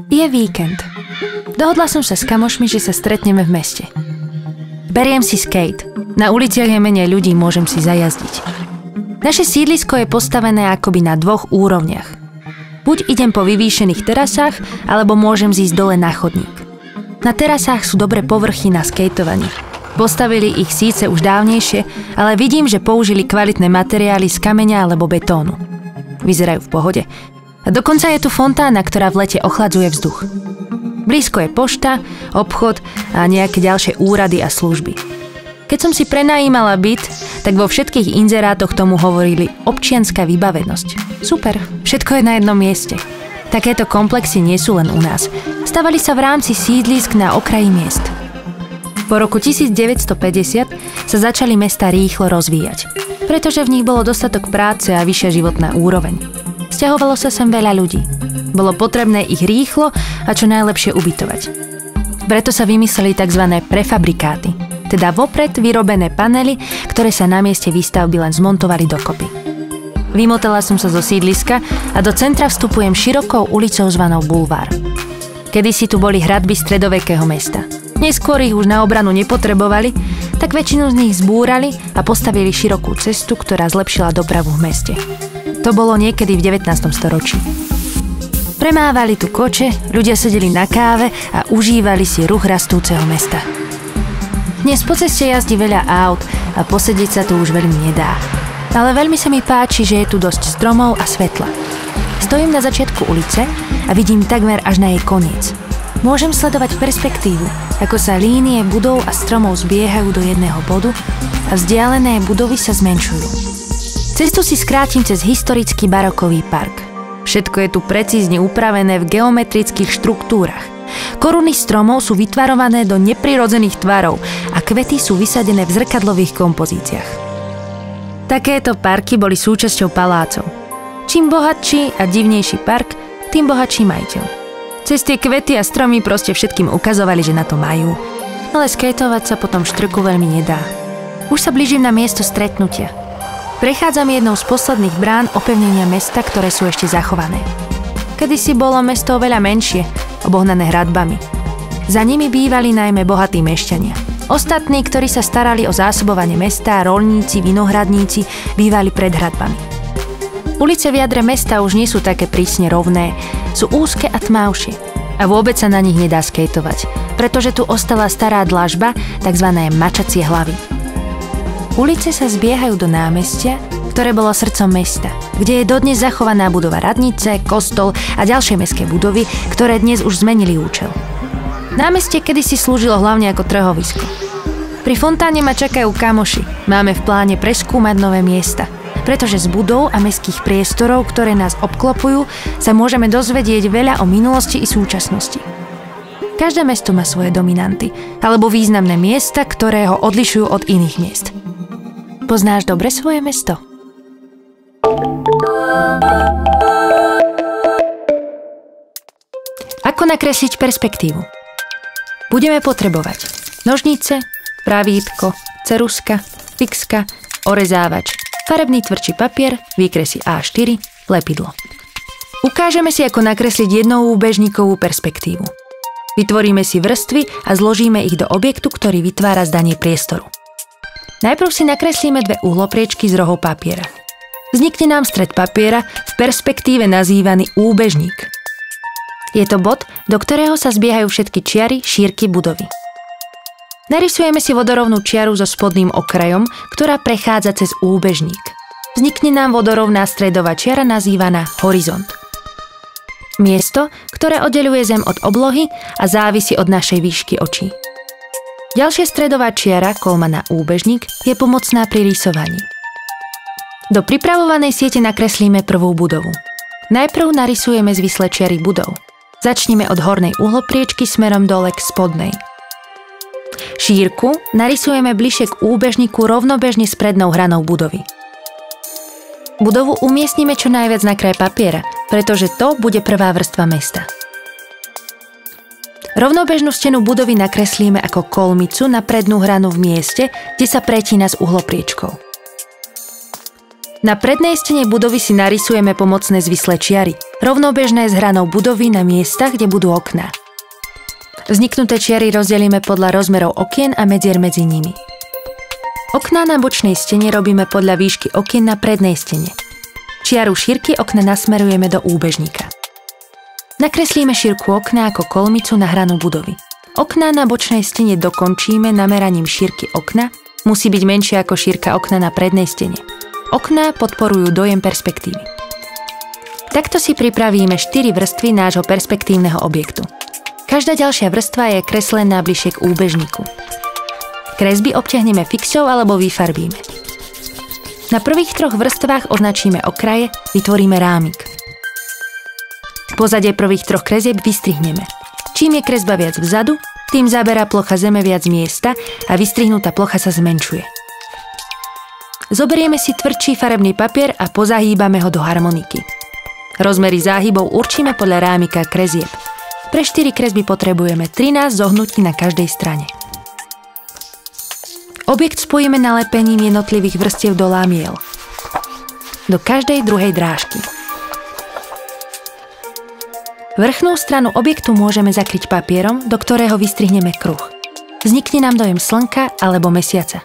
Je víkend. Dohodla som sa s kamošmi, že sa stretneme v meste. Beriem si skate. Na uliciach je menej ľudí, môžem si zajazdiť. Naše sídlisko je postavené akoby na 2 úrovniach. Buď idem po vyvýšených terasách, alebo môžem zísť dole na chodník. Na terasách sú dobré povrchy na skateovanie. Postavili ich síce už dávnejšie, ale vidím, že použili kvalitné materiály z kameňa alebo betónu. Vyzerajú v pohode. A dokonca je tu fontána, ktorá v lete ochladzuje vzduch. Blízko je pošta, obchod a nejaké ďalšie úrady a služby. Keď som si prenajímala byt, tak vo všetkých inzerátoch tomu hovorili občianska vybavenosť. Super, všetko je na jednom mieste. Takéto komplexy nie sú len u nás. Stavali sa v rámci sídlisk na okraji miest. Po roku 1950 sa začali mestá rýchlo rozvíjať, pretože v nich bolo dostatok práce a vyššia životná úroveň. Sťahovalo sa sem veľa ľudí. Bolo potrebné ich rýchlo a čo najlepšie ubytovať. Preto sa vymysleli tzv. Prefabrikáty, teda vopred vyrobené panely, ktoré sa na mieste výstavby len zmontovali dokopy. Vymotala som sa zo sídliska a do centra vstupujem širokou ulicou zvanou Bulvár. Kedysi tu boli hradby stredovekého mesta. Neskôr ich už na obranu nepotrebovali, tak väčšinu z nich zbúrali a postavili širokú cestu, ktorá zlepšila dopravu v meste. To bolo niekedy v 19. storočí. Premávali tu koče, ľudia sedeli na káve a užívali si ruch rastúceho mesta. Dnes po ceste jazdí veľa aut a posedieť sa tu už veľmi nedá. Ale veľmi sa mi páči, že je tu dosť stromov a svetla. Stojím na začiatku ulice a vidím takmer až na jej koniec. Môžem sledovať perspektívu, ako sa línie budov a stromov zbiehajú do jedného bodu a vzdialené budovy sa zmenšujú. Cestu si skrátim cez historický barokový park. Všetko je tu precízne upravené v geometrických štruktúrach. Koruny stromov sú vytvarované do neprirodzených tvarov a kvety sú vysadené v zrkadlových kompozíciách. Takéto parky boli súčasťou palácov. Čím bohatší a divnejší park, tým bohatší majiteľ. Cez tie kvety a stromy proste všetkým ukazovali, že na to majú. Ale skejtovať sa potom v štrku veľmi nedá. Už sa blížim na miesto stretnutia. Prechádzam jednou z posledných brán opevnenia mesta, ktoré sú ešte zachované. Kedysi bolo mesto oveľa menšie, obohnané hradbami. Za nimi bývali najmä bohatí mešťania. Ostatní, ktorí sa starali o zásobovanie mesta, roľníci, vinohradníci, bývali pred hradbami. Ulice v jadre mesta už nie sú také prísne rovné, sú úzke a tmavšie. A vôbec sa na nich nedá skejtovať, pretože tu ostala stará dlažba, takzvané mačacie hlavy. Ulice sa zbiehajú do námestia, ktoré bolo srdcom mesta, kde je dodnes zachovaná budova radnice, kostol a ďalšie mestské budovy, ktoré dnes už zmenili účel. Námestie kedysi slúžilo hlavne ako trhovisko. Pri fontáne ma čakajú kamoši. Máme v pláne preskúmať nové miesta, pretože z budov a mestských priestorov, ktoré nás obklopujú, sa môžeme dozvedieť veľa o minulosti i súčasnosti. Každé mesto má svoje dominanty, alebo významné miesta, ktoré ho odlišujú od iných miest. Poznáš dobre svoje mesto? Ako nakresliť perspektívu? Budeme potrebovať nožnice, pravítko, ceruska, fixka, orezávač, farebný tvrdší papier, výkresy A4, lepidlo. Ukážeme si, ako nakresliť jednoúbežníkovú perspektívu. Vytvoríme si vrstvy a zložíme ich do objektu, ktorý vytvára zdanie priestoru. Najprv si nakreslíme 2 uhlopriečky z rohov papiera. Vznikne nám stred papiera v perspektíve nazývaný úbežník. Je to bod, do ktorého sa zbiehajú všetky čiary, šírky budovy. Narysujeme si vodorovnú čiaru so spodným okrajom, ktorá prechádza cez úbežník. Vznikne nám vodorovná stredová čiara nazývaná horizont. Miesto, ktoré oddeľuje zem od oblohy a závisí od našej výšky očí. Ďalšia stredová čiara, kolmaná úbežník, je pomocná pri rysovaní. Do pripravovanej siete nakreslíme prvú budovu. Najprv narysujeme zvislé čiary budov. Začneme od hornej uhlopriečky smerom dole k spodnej. Šírku narysujeme bližšie k úbežníku rovnobežne s prednou hranou budovy. Budovu umiestnime čo najviac na kraj papiera, pretože to bude prvá vrstva mesta. Rovnobežnú stenu budovy nakreslíme ako kolmicu na prednú hranu v mieste, kde sa pretína s uhlopriečkou. Na prednej stene budovy si narysujeme pomocné zvislé čiary, rovnobežné s hranou budovy na miestach, kde budú okná. Vzniknuté čiary rozdelíme podľa rozmerov okien a medzier medzi nimi. Okná na bočnej stene robíme podľa výšky okien na prednej stene. Čiaru šírky okna nasmerujeme do úbežníka. Nakreslíme šírku okna ako kolmicu na hranu budovy. Okná na bočnej stene dokončíme nameraním šírky okna, musí byť menšia ako šírka okna na prednej stene. Okná podporujú dojem perspektívy. Takto si pripravíme 4 vrstvy nášho perspektívneho objektu. Každá ďalšia vrstva je kreslená bližšie k úbežníku. Kresby obťahneme fixou alebo vyfarbíme. Na prvých 3 vrstvách označíme okraje, vytvoríme rámik. Pozadie prvých 3 kresieb vystrihneme. Čím je kresba viac vzadu, tým zaberá plocha zeme viac miesta a vystrihnutá plocha sa zmenšuje. Zoberieme si tvrdší farebný papier a pozahýbame ho do harmoniky. Rozmery záhybov určíme podľa rámika kresieb. Pre 4 kresby potrebujeme 13 zohnutí na každej strane. Objekt spojíme nalepením jednotlivých vrstiev do lámiel. Do každej druhej drážky. Vrchnú stranu objektu môžeme zakryť papierom, do ktorého vystrihneme kruh. Vznikne nám dojem slnka alebo mesiaca.